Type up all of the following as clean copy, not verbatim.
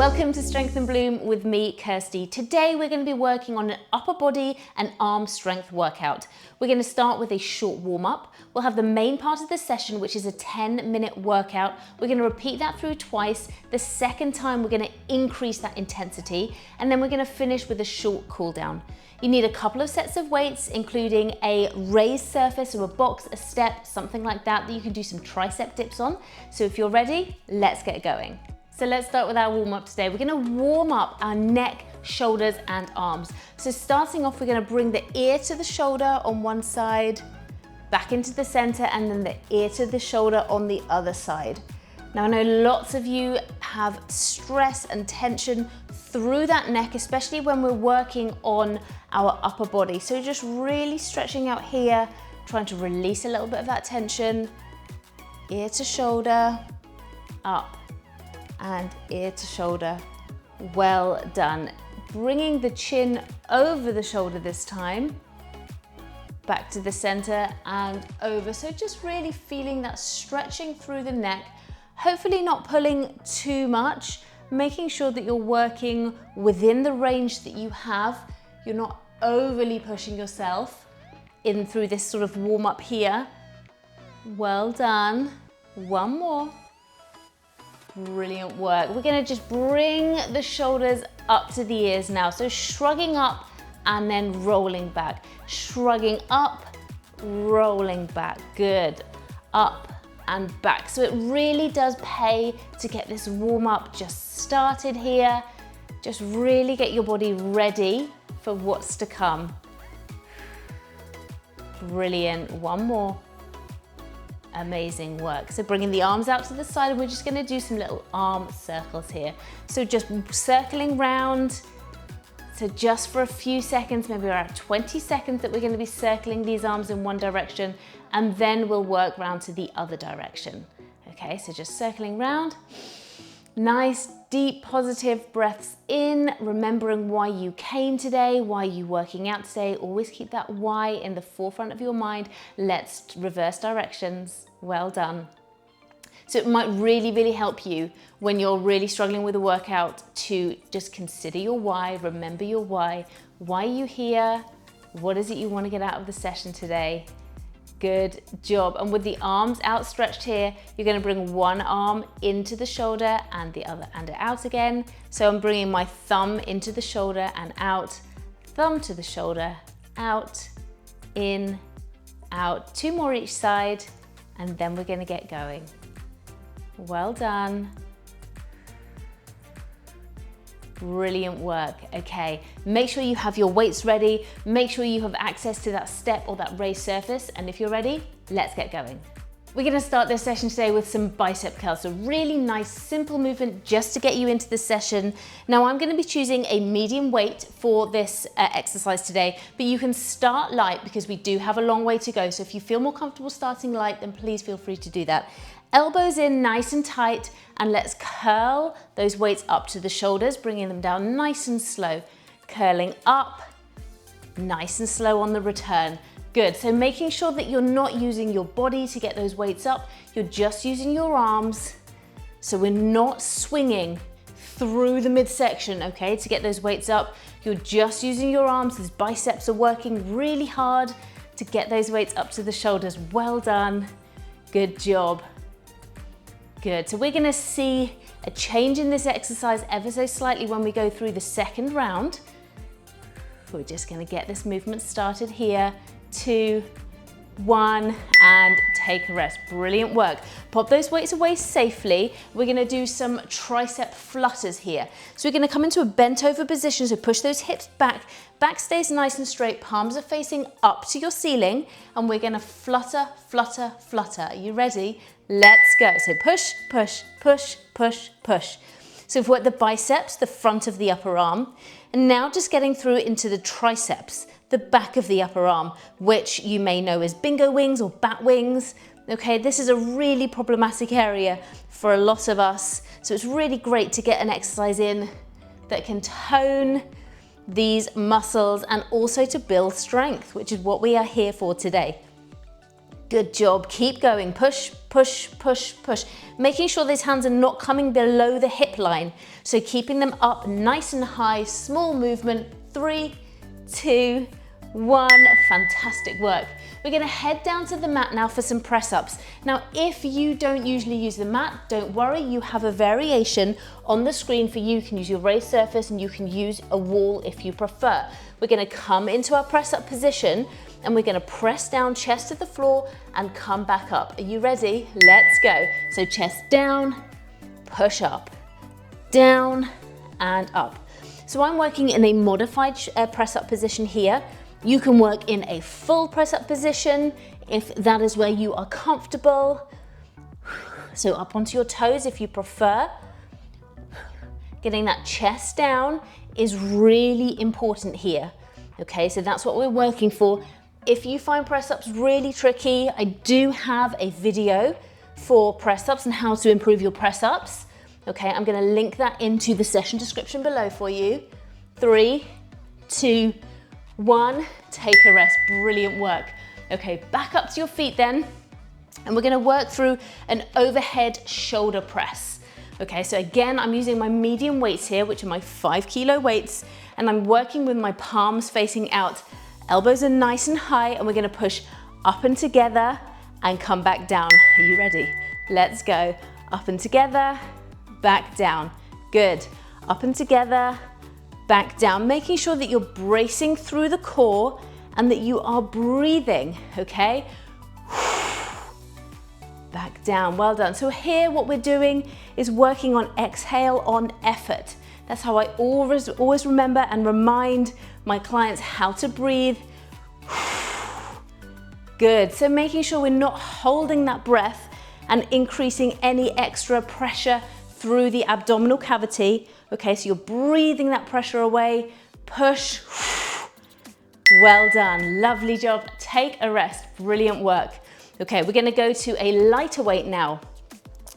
Welcome to Strength and Bloom with me, Kirsty. Today we're going to be working on an upper body and arm strength workout. We're going to start with a short warm-up. We'll have the main part of the session, which is a 10-minute workout. We're going to repeat that through twice. The second time we're going to increase that intensity, and then we're going to finish with a short cool down. You need a couple of sets of weights, including a raised surface or a box, a step, something like that you can do some tricep dips on. So if you're ready, let's get going. So let's start with our warm-up today. We're gonna warm up our neck, shoulders, and arms. So starting off, we're gonna bring the ear to the shoulder on one side, back into the center, and then the ear to the shoulder on the other side. Now, I know lots of you have stress and tension through that neck, especially when we're working on our upper body. So just really stretching out here, trying to release a little bit of that tension. Ear to shoulder, up, and ear to shoulder. Well done. Bringing the chin over the shoulder this time, back to the center and over. So just really feeling that stretching through the neck, hopefully not pulling too much, making sure that you're working within the range that you have. You're not overly pushing yourself in through this sort of warm up here. Well done. One more. Brilliant work. We're gonna just bring the shoulders up to the ears now. So shrugging up and then rolling back. Shrugging up, rolling back. Good. Up and back. So it really does pay to get this warm up just started here. Just really get your body ready for what's to come. Brilliant. One more. Amazing work. So bringing the arms out to the side, and we're just going to do some little arm circles here. So just circling round. So just for a few seconds, maybe around 20 seconds, that we're going to be circling these arms in one direction, and then we'll work round to the other direction. Okay, so just circling round. Nice, deep, positive breaths in, remembering why you came today, why you're working out today. Always keep that why in the forefront of your mind. Let's reverse directions. Well done. So it might really, really help you when you're really struggling with a workout to just consider your why, remember your why. Why are you here? What is it you want to get out of the session today? Good job. And with the arms outstretched here, you're going to bring one arm into the shoulder and the other and out again. So I'm bringing my thumb into the shoulder and out, thumb to the shoulder, out, in, out. Two more each side, and then we're going to get going. Well done. Brilliant work. Okay, make sure you have your weights ready. Make sure you have access to that step or that raised surface. And if you're ready, let's get going. We're going to start this session today with some bicep curls. So really nice, simple movement just to get you into the session. Now I'm going to be choosing a medium weight for this exercise today, but you can start light because we do have a long way to go. So if you feel more comfortable starting light, then please feel free to do that. Elbows in nice and tight, and let's curl those weights up to the shoulders, bringing them down nice and slow. Curling up, nice and slow on the return. Good, so making sure that you're not using your body to get those weights up, you're just using your arms. So we're not swinging through the midsection, okay, to get those weights up. You're just using your arms. These biceps are working really hard to get those weights up to the shoulders. Well done, good job. Good, so we're gonna see a change in this exercise ever so slightly when we go through the second round. We're just gonna get this movement started here. 2, 1, and take a rest. Brilliant work. Pop those weights away safely. We're gonna do some tricep flutters here. So we're gonna come into a bent over position, so push those hips back. Back stays nice and straight, palms are facing up to your ceiling, and we're gonna flutter, flutter, flutter. Are you ready? Let's go. So push, push, push, push, push. So we've worked the biceps, the front of the upper arm, and now just getting through into the triceps, the back of the upper arm, which you may know as bingo wings or bat wings. Okay, this is a really problematic area for a lot of us. So it's really great to get an exercise in that can tone these muscles and also to build strength, which is what we are here for today. Good job, keep going, push, push, push, push. Making sure those hands are not coming below the hip line. So keeping them up nice and high, small movement, 3, 2, 1, fantastic work. We're gonna head down to the mat now for some press ups. Now, if you don't usually use the mat, don't worry, you have a variation on the screen for you. You can use your raised surface and you can use a wall if you prefer. We're gonna come into our press up position and we're gonna press down, chest to the floor and come back up. Are you ready? Let's go. So chest down, push up, down and up. So I'm working in a modified press up position here. You can work in a full press up position if that is where you are comfortable. So up onto your toes if you prefer. Getting that chest down is really important here. Okay, so that's what we're working for. If you find press ups really tricky, I do have a video for press ups and how to improve your press ups. Okay, I'm gonna link that into the session description below for you. 3, 2, 1, take a rest, brilliant work. Okay, back up to your feet then, and we're gonna work through an overhead shoulder press. Okay, so again, I'm using my medium weights here, which are my 5 kilo weights, and I'm working with my palms facing out. Elbows are nice and high, and we're gonna push up and together and come back down. Are you ready? Let's go. Up and together, back down. Good. Up and together, back down. Making sure that you're bracing through the core and that you are breathing, okay? Back down, well done. So here what we're doing is working on exhale on effort. That's how I always remember and remind my clients how to breathe. Good, so making sure we're not holding that breath and increasing any extra pressure through the abdominal cavity. Okay, so you're breathing that pressure away, push. Well done, lovely job. Take a rest, brilliant work. Okay, we're gonna go to a lighter weight now.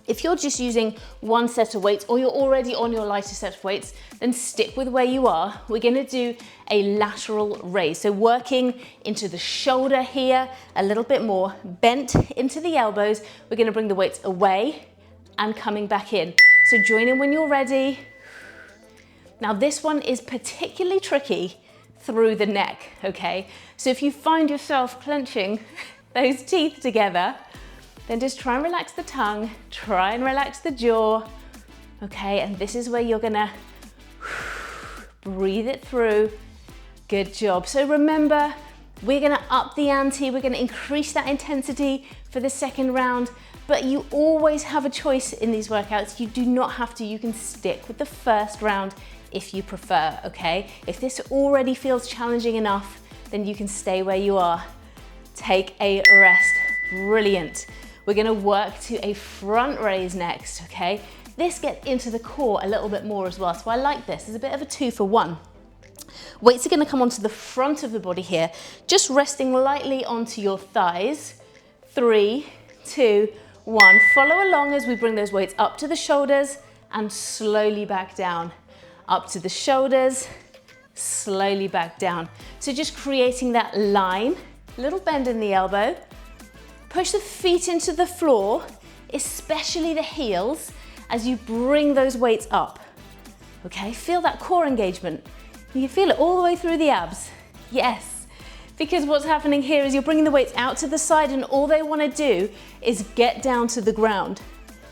If you're just using one set of weights or you're already on your lighter set of weights, then stick with where you are. We're gonna do a lateral raise. So working into the shoulder here, a little bit more, bent into the elbows. We're gonna bring the weights away and coming back in. So join in when you're ready. Now this one is particularly tricky through the neck, okay? So if you find yourself clenching those teeth together, then just try and relax the tongue, try and relax the jaw, okay? And this is where you're gonna breathe it through. Good job. So remember, we're gonna up the ante, we're gonna increase that intensity for the second round, but you always have a choice in these workouts. You do not have to, you can stick with the first round if you prefer, okay? If this already feels challenging enough, then you can stay where you are. Take a rest, brilliant. We're gonna work to a front raise next, okay? This gets into the core a little bit more as well, so I like this. It's a bit of a 2 for 1. Weights are gonna come onto the front of the body here, just resting lightly onto your thighs. 3, 2, 1. Follow along as we bring those weights up to the shoulders and slowly back down. Up to the shoulders, slowly back down. So just creating that line, little bend in the elbow. Push the feet into the floor, especially the heels, as you bring those weights up. Okay, feel that core engagement. You feel it all the way through the abs. Yes, because what's happening here is you're bringing the weights out to the side and all they want to do is get down to the ground.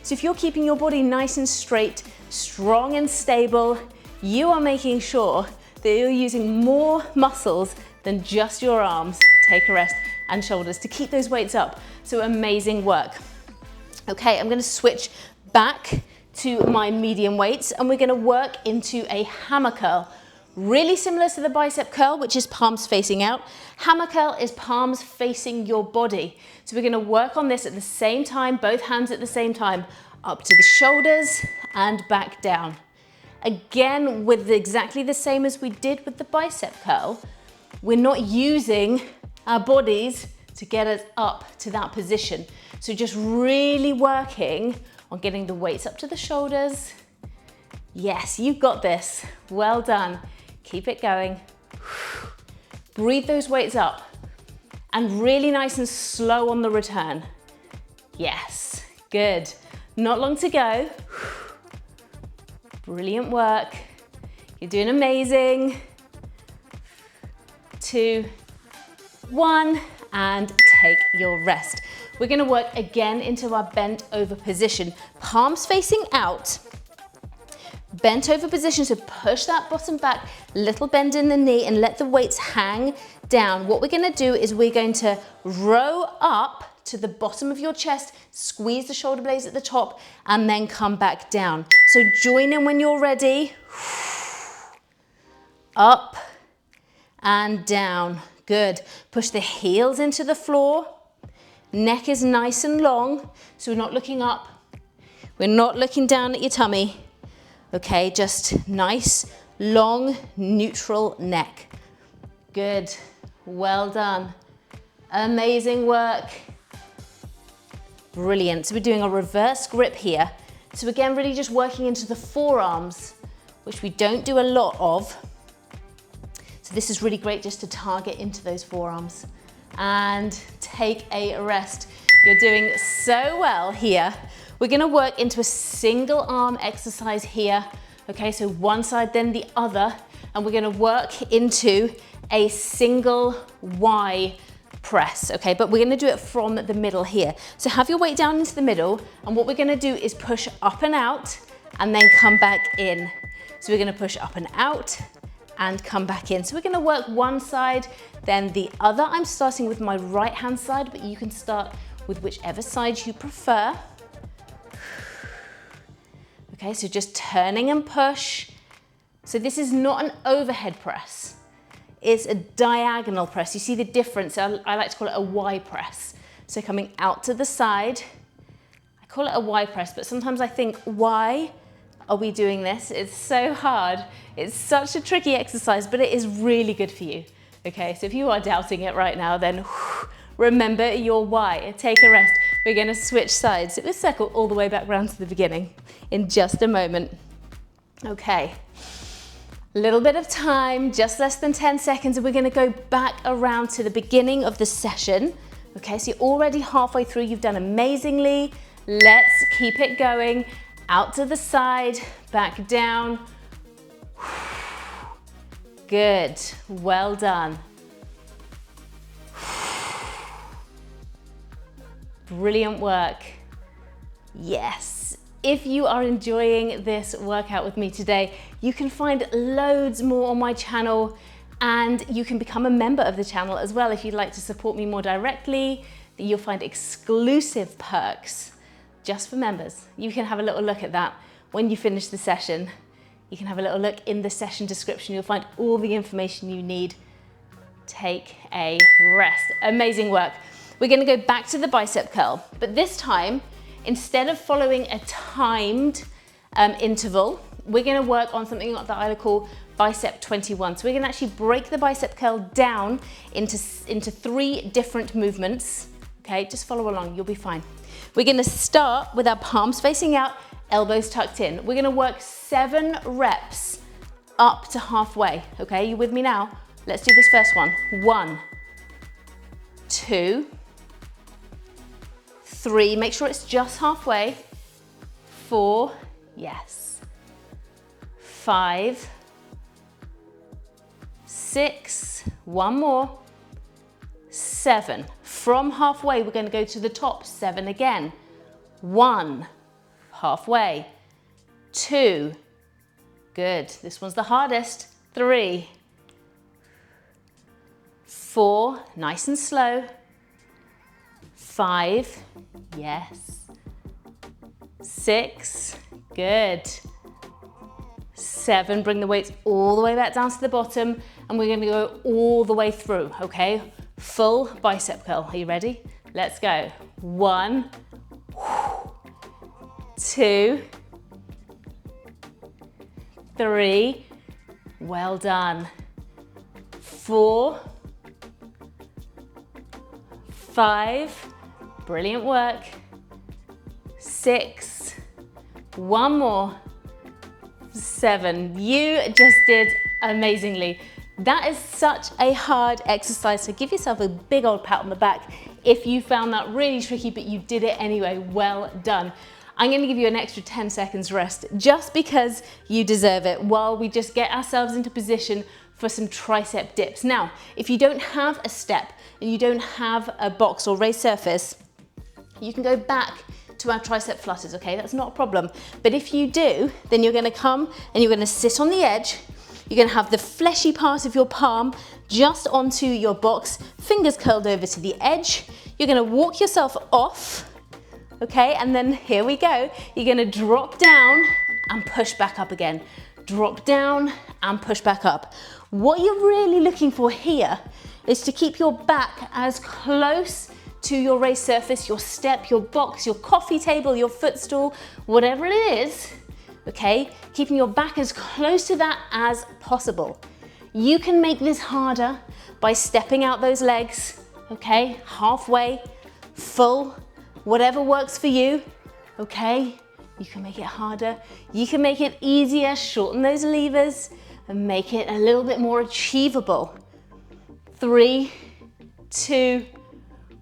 So if you're keeping your body nice and straight, strong and stable, you are making sure that you're using more muscles than just your arms. Take a rest. And shoulders to keep those weights up. So amazing work. Okay, I'm gonna switch back to my medium weights and we're gonna work into a hammer curl. Really similar to the bicep curl, which is palms facing out. Hammer curl is palms facing your body. So we're gonna work on this at the same time, both hands at the same time, up to the shoulders and back down. Again, with exactly the same as we did with the bicep curl, we're not using our bodies to get us up to that position. So just really working on getting the weights up to the shoulders. Yes, you've got this. Well done. Keep it going. Breathe those weights up. And really nice and slow on the return. Yes, good. Not long to go. Brilliant work. You're doing amazing. 2, 1, and take your rest. We're gonna work again into our bent over position. Palms facing out. Bent over position, so push that bottom back, little bend in the knee and let the weights hang down. What we're gonna do is we're going to row up to the bottom of your chest, squeeze the shoulder blades at the top, and then come back down. So join in when you're ready. Up and down, good. Push the heels into the floor. Neck is nice and long, so we're not looking up. We're not looking down at your tummy. Okay, just nice, long, neutral neck. Good, well done. Amazing work. Brilliant, so we're doing a reverse grip here. So again, really just working into the forearms, which we don't do a lot of. So this is really great just to target into those forearms. And take a rest. You're doing so well here. We're gonna work into a single arm exercise here. Okay, so one side then the other, and we're gonna work into a single Y press, okay? But we're gonna do it from the middle here. So have your weight down into the middle, and what we're gonna do is push up and out, and then come back in. So we're gonna push up and out, and come back in. So we're gonna work one side, then the other. I'm starting with my right hand side, but you can start with whichever side you prefer. Okay, so just turning and push. So this is not an overhead press. It's a diagonal press. You see the difference? I like to call it a Y press. So coming out to the side. I call it a Y press, but sometimes I think, why are we doing this? It's so hard. It's such a tricky exercise, but it is really good for you. Okay, so if you are doubting it right now, then remember your Y. Take a rest. We're gonna switch sides. So we'll circle all the way back round to the beginning in just a moment. Okay, a little bit of time, just less than 10 seconds, and we're gonna go back around to the beginning of the session. Okay, so you're already halfway through. You've done amazingly. Let's keep it going. Out to the side, back down. Good, well done. Brilliant work. Yes. If you are enjoying this workout with me today, you can find loads more on my channel, and you can become a member of the channel as well if you'd like to support me more directly. You'll find exclusive perks just for members. You can have a little look at that when you finish the session. You can have a little look in the session description. You'll find all the information you need. Take a rest. Amazing work. We're gonna go back to the bicep curl, but this time, instead of following a timed interval, we're gonna work on something that I call bicep 21. So we're gonna actually break the bicep curl down into 3 different movements. Okay, just follow along, you'll be fine. We're gonna start with our palms facing out, elbows tucked in. We're gonna work 7 reps up to halfway. Okay, you with me now? Let's do this first one. 1, 2, 3, make sure it's just halfway. 4, yes. 5, 6, one more. 7. From halfway, we're going to go to the top. 7 again. 1, halfway. 2, good. This one's the hardest. 3, 4, nice and slow. 5, yes. 6, good. 7, bring the weights all the way back down to the bottom, and we're going to go all the way through, okay? Full bicep curl. Are you ready? Let's go. 1, 2, 3, well done. 4, 5, brilliant work. 6, one more. 7, you just did amazingly. That is such a hard exercise, so give yourself a big old pat on the back if you found that really tricky, but you did it anyway. Well done. I'm going to give you an extra 10 seconds rest just because you deserve it while we just get ourselves into position for some tricep dips. Now, if you don't have a step and you don't have a box or raised surface, you can go back to our tricep flutters, okay? That's not a problem. But if you do, then you're going to come and you're going to sit on the edge. You're going to have the fleshy part of your palm just onto your box, fingers curled over to the edge. You're going to walk yourself off. Okay, and then here we go. You're gonna drop down and push back up again. Drop down and push back up. What you're really looking for here is to keep your back as close to your raised surface, your step, your box, your coffee table, your footstool, whatever it is, okay? Keeping your back as close to that as possible. You can make this harder by stepping out those legs, okay? Halfway, full, whatever works for you, okay? You can make it harder, you can make it easier, shorten those levers and make it a little bit more achievable. 3, 2,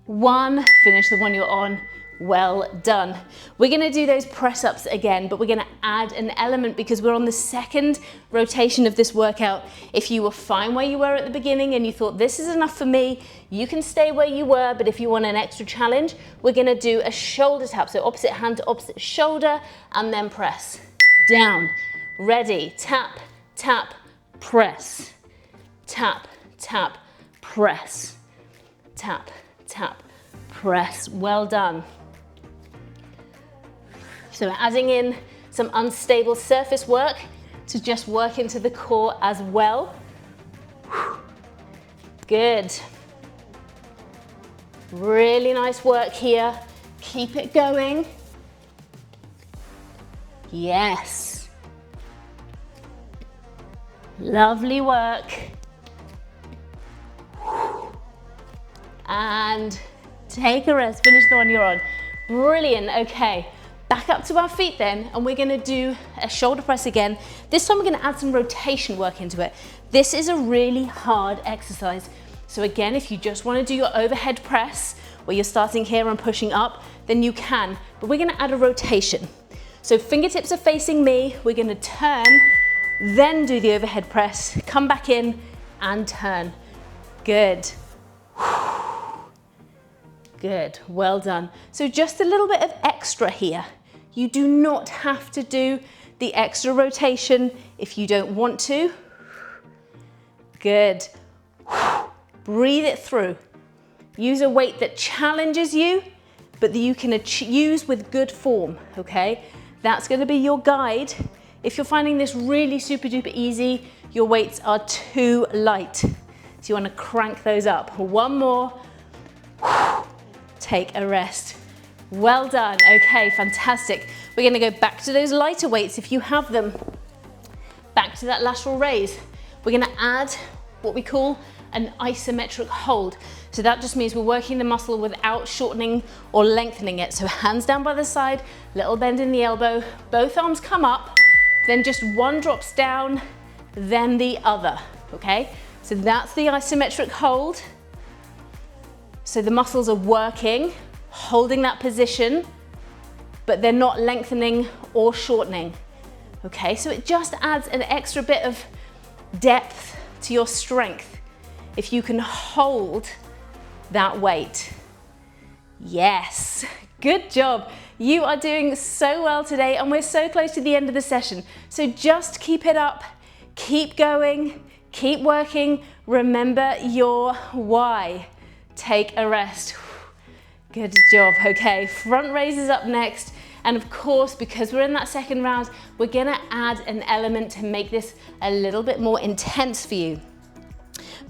1, finish the one you're on. Well done. We're gonna do those press ups again, but we're gonna add an element because we're on the second rotation of this workout. If you were fine where you were at the beginning and you thought this is enough for me, you can stay where you were, but if you want an extra challenge, we're gonna do a shoulder tap. So opposite hand to opposite shoulder and then press. Down, ready, tap, tap, press. Tap, tap, press. Tap, tap, press. Well done. So adding in some unstable surface work to just work into the core as well. Good. Really nice work here. Keep it going. Yes. Lovely work. And take a rest, finish the one you're on. Brilliant, okay. Back up to our feet then, and we're gonna do a shoulder press again. This time we're gonna add some rotation work into it. This is a really hard exercise. So again, if you just wanna do your overhead press, where you're starting here and pushing up, then you can, but we're gonna add a rotation. So fingertips are facing me, we're gonna turn, then do the overhead press, come back in and turn. Good. Good, well done. So just a little bit of extra here. You do not have to do the extra rotation if you don't want to. Good. Breathe it through. Use a weight that challenges you, but that you can use with good form, okay? That's gonna be your guide. If you're finding this really super duper easy, your weights are too light. So you wanna crank those up. One more. Take a rest. Well done. Okay, fantastic. We're gonna go back to those lighter weights if you have them. Back to that lateral raise. We're gonna add what we call an isometric hold. So that just means we're working the muscle without shortening or lengthening it. So hands down by the side, little bend in the elbow, both arms come up, then just one drops down, then the other, okay? So that's the isometric hold. So the muscles are working, holding that position, but they're not lengthening or shortening. Okay, so it just adds an extra bit of depth to your strength if you can hold that weight. Yes, good job. You are doing so well today and we're so close to the end of the session. So just keep it up, keep going, keep working. Remember your why. Take a rest. Good job. Okay, front raises up next. And of course, because we're in that second round, we're gonna add an element to make this a little bit more intense for you.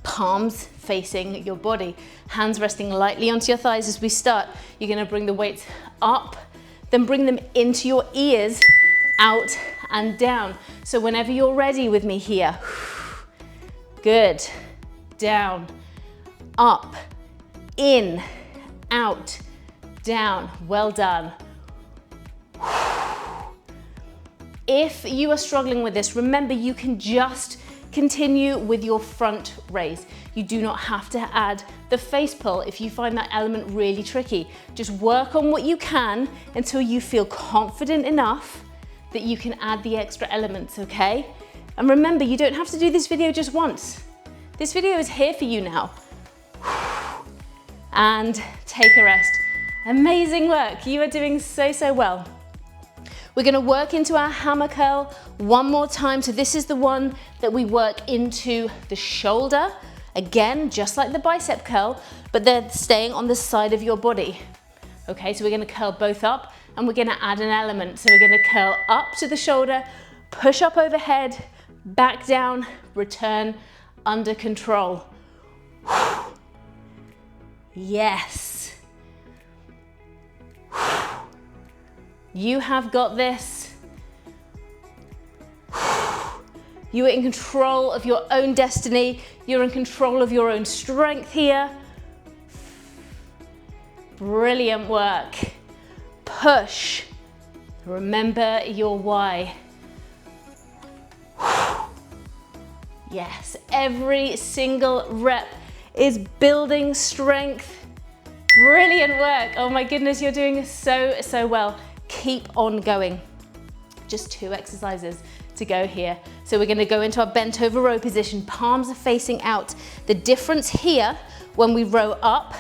Palms facing your body, hands resting lightly onto your thighs as we start. You're gonna bring the weights up, then bring them into your ears, out and down. So whenever you're ready with me here, good, down, up, in, out, down. Well done. If you are struggling with this, remember you can just continue with your front raise. You do not have to add the face pull if you find that element really tricky. Just work on what you can until you feel confident enough that you can add the extra elements, okay? And remember, you don't have to do this video just once. This video is here for you now. And take a rest. Amazing work. You are doing so, so well. We're gonna work into our hammer curl one more time. So this is the one that we work into the shoulder. Again, just like the bicep curl, but they're staying on the side of your body. Okay, so we're gonna curl both up and we're gonna add an element. So we're gonna curl up to the shoulder, push up overhead, back down, return under control. Yes. You have got this. You are in control of your own destiny. You're in control of your own strength here. Brilliant work. Push. Remember your why. Yes, every single rep is building strength. Brilliant work. Oh my goodness, you're doing so, so well. Keep on going. Just 2 exercises to go here. So we're gonna go into our bent over row position. Palms are facing out. The difference here, when we row up,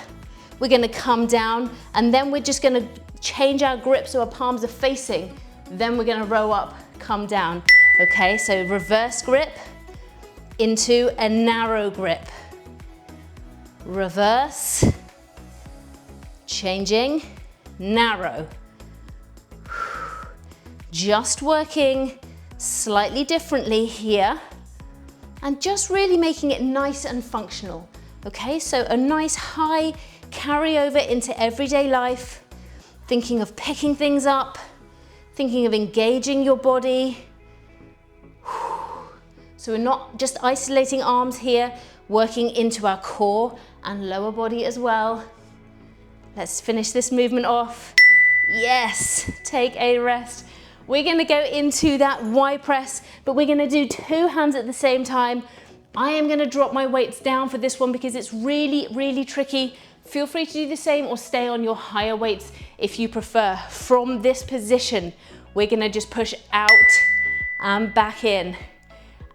we're gonna come down and then we're just gonna change our grip so our palms are facing. Then we're gonna row up, come down. Okay, so reverse grip into a narrow grip. Reverse, changing, narrow. Just working slightly differently here and just really making it nice and functional. Okay, so a nice high carryover into everyday life, thinking of picking things up, thinking of engaging your body. So we're not just isolating arms here, working into our core and lower body as well. Let's finish this movement off. Yes, take a rest. We're gonna go into that Y press, but we're gonna do 2 hands at the same time. I am gonna drop my weights down for this one because it's really, really tricky. Feel free to do the same or stay on your higher weights if you prefer. From this position, we're gonna just push out and back in,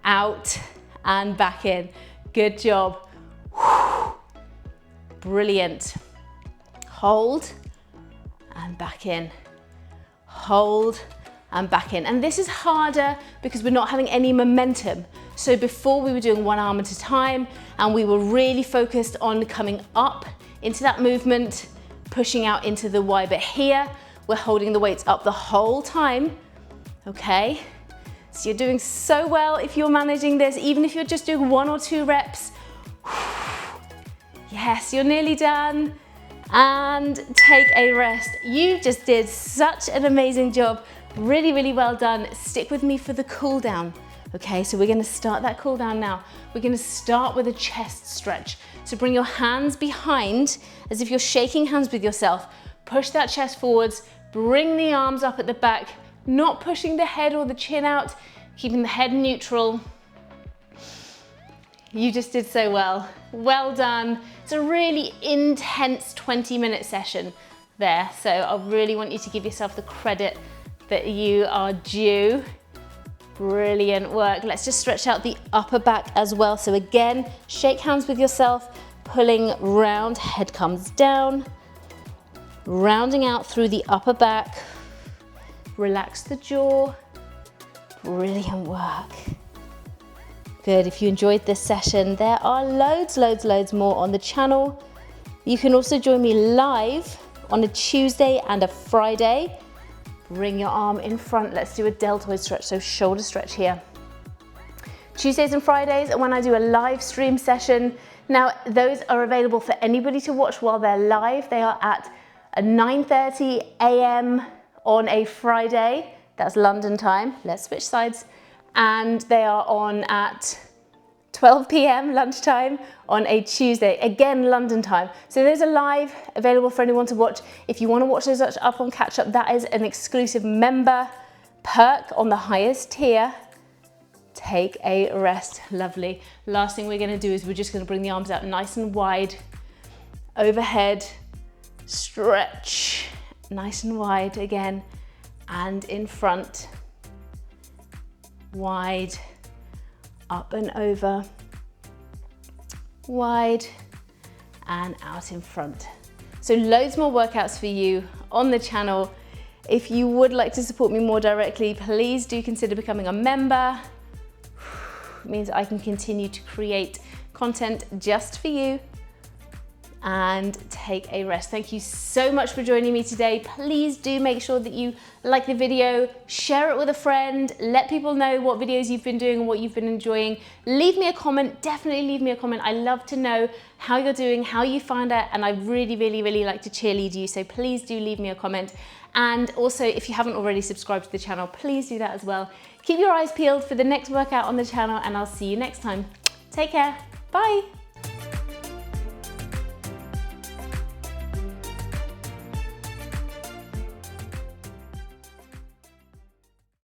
out and back in. Good job. Brilliant. Hold and back in. Hold and back in. And this is harder because we're not having any momentum. So before we were doing 1 arm at a time and we were really focused on coming up into that movement, pushing out into the Y, but here we're holding the weights up the whole time, okay? So you're doing so well if you're managing this, even if you're just doing 1 or 2 reps. Yes, you're nearly done. And take a rest. You just did such an amazing job. Really, really well done. Stick with me for the cool down. Okay, so we're gonna start that cool down now. We're gonna start with a chest stretch. So bring your hands behind as if you're shaking hands with yourself. Push that chest forwards, bring the arms up at the back, not pushing the head or the chin out, keeping the head neutral. You just did so well. Well done. It's a really intense 20-minute session there. So I really want you to give yourself the credit that you are due. Brilliant work. Let's just stretch out the upper back as well. So again, shake hands with yourself, pulling round, head comes down, rounding out through the upper back. Relax the jaw. Brilliant work. Good. If you enjoyed this session, there are loads more on the channel. You can also join me live on a Tuesday and a Friday. Bring your arm in front. Let's do a deltoid stretch, so shoulder stretch here. Tuesdays and Fridays are when I do a live stream session. Now, those are available for anybody to watch while they're live. They are at 9:30 a.m. on a Friday. That's London time. Let's switch sides. And they are on at 12 p.m. lunchtime on a Tuesday, again London time. So those are live, available for anyone to watch. If you want to watch those up on catch up, that is an exclusive member perk on the highest tier. take a rest. Lovely. Last thing we're gonna do is we're just gonna bring the arms out nice and wide, overhead, stretch, nice and wide again, and in front, wide, up and over, wide, and out in front. So loads more workouts for you on the channel. If you would like to support me more directly, please do consider becoming a member. It means I can continue to create content just for you. And take a rest. Thank you so much for joining me today. Please do make sure that you like the video, share it with a friend, let people know what videos you've been doing and what you've been enjoying. Leave me a comment, definitely leave me a comment. I love to know how you're doing, how you found it, and I really, really, really like to cheerlead you. So please do leave me a comment. And also, if you haven't already subscribed to the channel, please do that as well. Keep your eyes peeled for the next workout on the channel, and I'll see you next time. Take care, bye.